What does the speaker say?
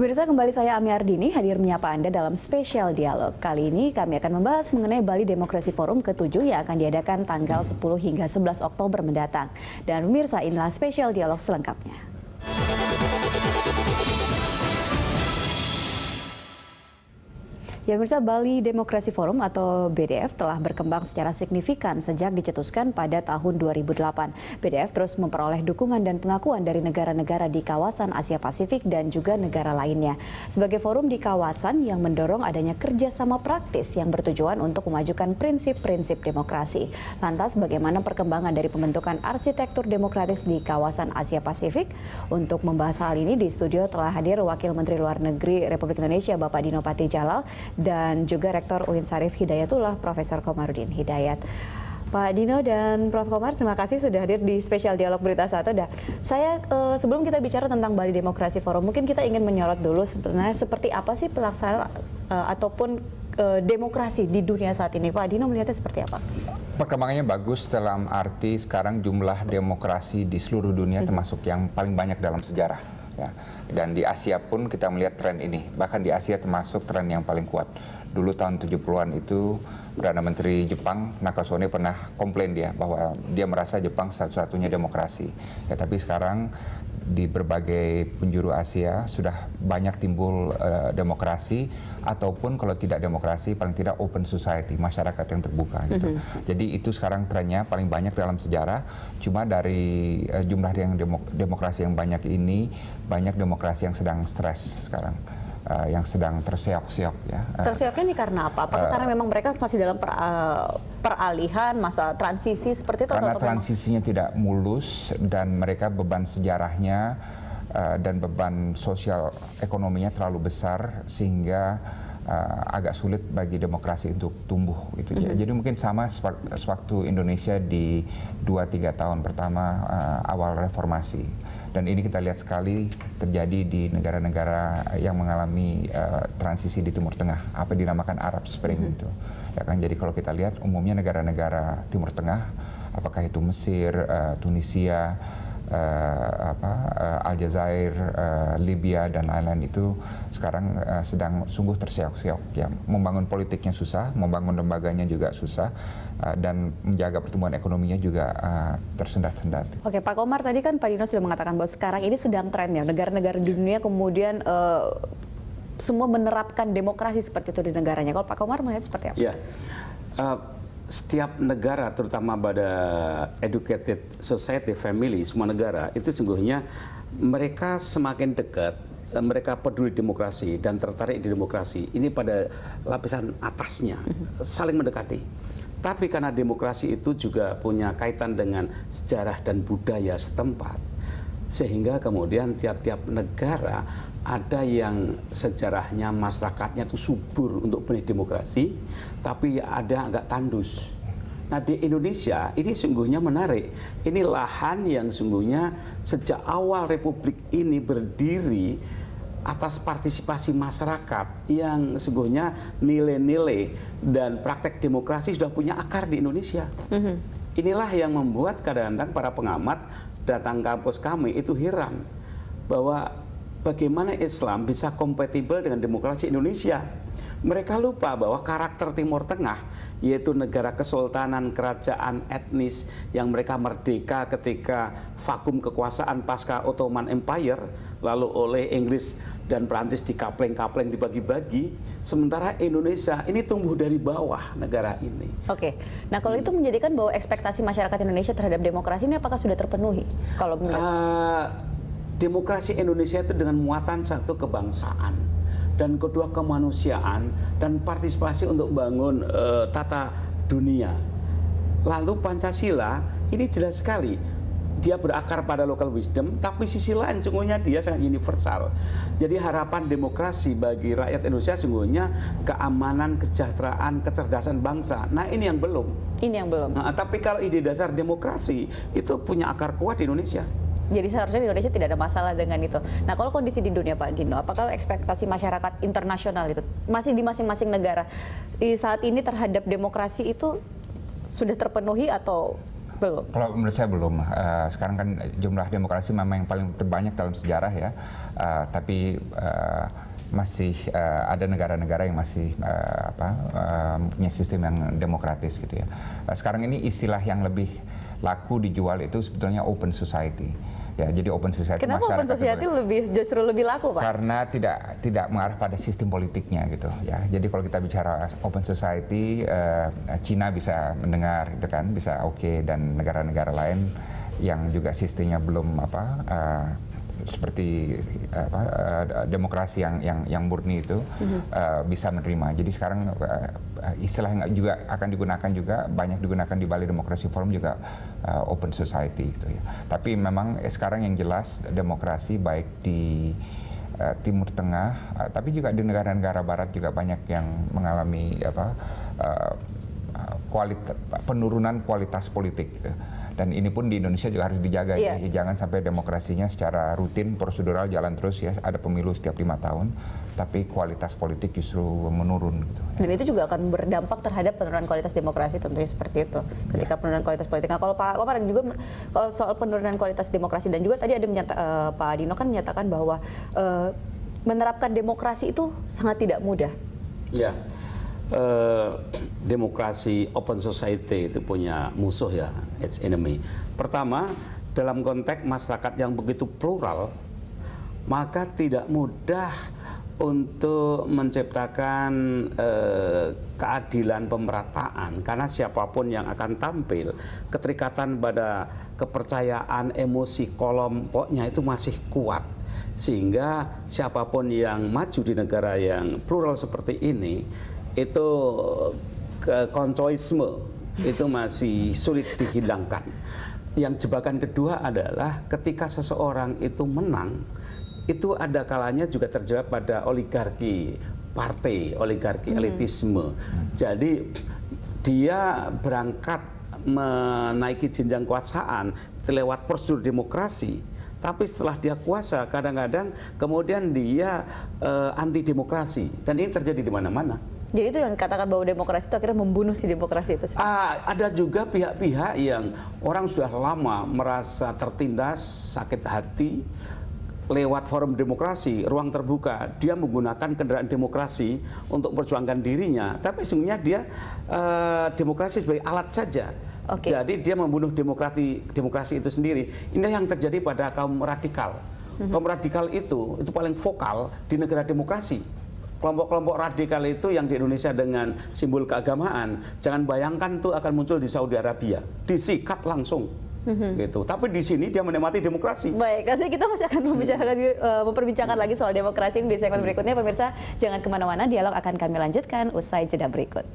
Pemirsa, kembali saya Ami Ardini hadir menyapa Anda dalam spesial dialog. Kali ini kami akan membahas mengenai Bali Demokrasi Forum ke-7 yang akan diadakan tanggal 10 hingga 11 Oktober mendatang. Dan pemirsa, inilah spesial dialog selengkapnya. Ya pemirsa, Bali Demokrasi Forum atau BDF telah berkembang secara signifikan sejak dicetuskan pada tahun 2008. BDF terus memperoleh dukungan dan pengakuan dari negara-negara di kawasan Asia Pasifik dan juga negara lainnya. Sebagai forum di kawasan yang mendorong adanya kerjasama praktis yang bertujuan untuk memajukan prinsip-prinsip demokrasi. Lantas bagaimana perkembangan dari pembentukan arsitektur demokratis di kawasan Asia Pasifik? Untuk membahas hal ini di studio telah hadir Wakil Menteri Luar Negeri Republik Indonesia Bapak Dino Patijalal dan juga Rektor UIN Syarif Hidayatullah Profesor Komarudin Hidayat. Pak Dino dan Prof. Komar, terima kasih sudah hadir di spesial dialog Berita Satu. Saya sebelum kita bicara tentang Bali Demokrasi Forum, mungkin kita ingin menyorot dulu sebenarnya seperti apa sih pelaksanaan ataupun demokrasi di dunia saat ini. Pak Dino melihatnya seperti apa? Perkembangannya bagus dalam arti sekarang jumlah demokrasi di seluruh dunia termasuk yang paling banyak dalam sejarah. Ya. Dan di Asia pun kita melihat tren ini, bahkan di Asia termasuk tren yang paling kuat. Dulu tahun 70-an itu Perdana Menteri Jepang Nakasone pernah komplain dia bahwa dia merasa Jepang satu-satunya demokrasi. Ya, tapi sekarang di berbagai penjuru Asia sudah banyak timbul demokrasi, ataupun kalau tidak demokrasi paling tidak open society, masyarakat yang terbuka gitu. Jadi itu sekarang trennya paling banyak dalam sejarah. Cuma dari jumlah yang demokrasi yang banyak ini, banyak demokrasi yang sedang stres sekarang. Yang sedang terseok-seok ya. Terseoknya ini karena apa? Apakah karena memang mereka masih dalam peralihan masa transisi seperti itu? Karena atau transisinya tidak mulus dan mereka beban sejarahnya dan beban sosial ekonominya terlalu besar sehingga agak sulit bagi demokrasi untuk tumbuh gitu. Jadi mungkin sama sewaktu Indonesia di 2-3 tahun pertama awal reformasi. Dan ini kita lihat sekali terjadi di negara-negara yang mengalami transisi di Timur Tengah, apa dinamakan Arab Spring gitu. Ya kan, jadi kalau kita lihat umumnya negara-negara Timur Tengah, apakah itu Mesir, Tunisia, Aljazair, Libya dan lain-lain itu sekarang sedang sungguh terseok-seok. Ya, membangun politiknya susah, membangun lembaganya juga susah, dan menjaga pertumbuhan ekonominya juga tersendat-sendat. Oke, Pak Komar, tadi kan Pak Dino sudah mengatakan bahwa sekarang ini sedang tren ya, negara-negara di dunia kemudian semua menerapkan demokrasi seperti itu di negaranya. Kalau Pak Komar melihat seperti apa? Ya. Setiap negara, terutama pada educated society, family, semua negara, itu sungguhnya mereka semakin dekat, mereka peduli demokrasi dan tertarik di demokrasi. Ini pada lapisan atasnya, saling mendekati. Tapi karena demokrasi itu juga punya kaitan dengan sejarah dan budaya setempat, sehingga kemudian tiap-tiap negara ada yang sejarahnya masyarakatnya itu subur untuk benih demokrasi, tapi ada agak tandus. Nah, di Indonesia ini sungguhnya menarik. Ini lahan yang sungguhnya sejak awal Republik ini berdiri atas partisipasi masyarakat yang sungguhnya nilai-nilai dan praktek demokrasi sudah punya akar di Indonesia. Inilah yang membuat kadang-kadang para pengamat datang kampus kami itu heran bahwa bagaimana Islam bisa kompatibel dengan demokrasi Indonesia. Mereka lupa bahwa karakter Timur Tengah, yaitu negara kesultanan, kerajaan etnis yang mereka merdeka ketika vakum kekuasaan pasca Ottoman Empire, lalu oleh Inggris dan Prancis dikapleng-kapleng, dibagi-bagi, sementara Indonesia ini tumbuh dari bawah negara ini. Oke, nah kalau itu menjadikan bahwa ekspektasi masyarakat Indonesia terhadap demokrasi ini apakah sudah terpenuhi? Kalau demokrasi Indonesia itu dengan muatan satu kebangsaan dan kedua kemanusiaan dan partisipasi untuk membangun tata dunia. Lalu Pancasila ini jelas sekali dia berakar pada local wisdom, tapi sisi lain sungguhnya dia sangat universal. Jadi harapan demokrasi bagi rakyat Indonesia sungguhnya keamanan, kesejahteraan, kecerdasan bangsa. Nah, ini yang belum. Ini yang belum. Nah, tapi kalau ide dasar demokrasi itu punya akar kuat di Indonesia. Jadi seharusnya di Indonesia tidak ada masalah dengan itu. Nah, kalau kondisi di dunia, Pak Dino, apakah ekspektasi masyarakat internasional itu masih di masing-masing negara saat ini terhadap demokrasi itu sudah terpenuhi atau Belum. Kalau menurut saya belum. Sekarang kan jumlah demokrasi memang yang paling terbanyak dalam sejarah ya. Tapi masih ada negara-negara yang masih punya sistem yang demokratis gitu ya. Sekarang ini istilah yang lebih laku dijual itu sebetulnya open society. Ya, jadi open society. Kenapa open society justru lebih laku, Pak? Karena tidak mengarah pada sistem politiknya gitu ya. Jadi kalau kita bicara open society, Cina bisa mendengar itu kan, bisa oke, dan negara-negara lain yang juga sistemnya belum seperti demokrasi yang murni itu bisa menerima. Jadi sekarang istilah yang juga akan digunakan juga banyak digunakan di Bali Democracy Forum juga open society gitu ya. Tapi memang sekarang yang jelas demokrasi baik di Timur Tengah, tapi juga di negara-negara Barat juga banyak yang mengalami penurunan kualitas politik gitu. Dan ini pun di Indonesia juga harus dijaga ya. Jangan sampai demokrasinya secara rutin prosedural jalan terus ya, ada pemilu setiap 5 tahun tapi kualitas politik justru menurun gitu. Dan itu juga akan berdampak terhadap penurunan kualitas demokrasi, tentunya seperti itu ketika penurunan kualitas politik. Nah, kalau Pak Komar juga kalau soal penurunan kualitas demokrasi, dan juga tadi ada Pak Dino kan menyatakan bahwa menerapkan demokrasi itu sangat tidak mudah. Ya. Demokrasi open society itu punya musuh ya, its enemy. Pertama, dalam konteks masyarakat yang begitu plural, maka tidak mudah untuk menciptakan keadilan pemerataan, karena siapapun yang akan tampil, keterikatan pada kepercayaan emosi kelompoknya itu masih kuat, sehingga siapapun yang maju di negara yang plural seperti ini itu kontroisme itu masih sulit dihilangkan. Yang jebakan kedua adalah ketika seseorang itu menang, itu ada kalanya juga terjebak pada oligarki partai, oligarki elitisme. Jadi dia berangkat menaiki jenjang kekuasaan lewat prosedur demokrasi, tapi setelah dia kuasa kadang-kadang kemudian dia anti demokrasi, dan ini terjadi di mana-mana. Jadi itu yang katakan bahwa demokrasi itu akhirnya membunuh si demokrasi itu sendiri. Ada juga pihak-pihak yang orang sudah lama merasa tertindas, sakit hati, lewat forum demokrasi, ruang terbuka, dia menggunakan kendaraan demokrasi untuk memperjuangkan dirinya, tapi sesungguhnya dia demokrasi sebagai alat saja. Jadi dia membunuh demokrasi itu sendiri. Ini yang terjadi pada kaum radikal. Kaum radikal itu paling vokal di negara demokrasi. Kelompok-kelompok radikal itu yang di Indonesia dengan simbol keagamaan, jangan bayangkan tuh akan muncul di Saudi Arabia, disikat langsung. Gitu. Tapi di sini dia menikmati demokrasi. Baik, nanti kita masih akan memperbincangkan lagi soal demokrasi di segmen berikutnya. Pemirsa, jangan kemana-mana, dialog akan kami lanjutkan usai jeda berikut.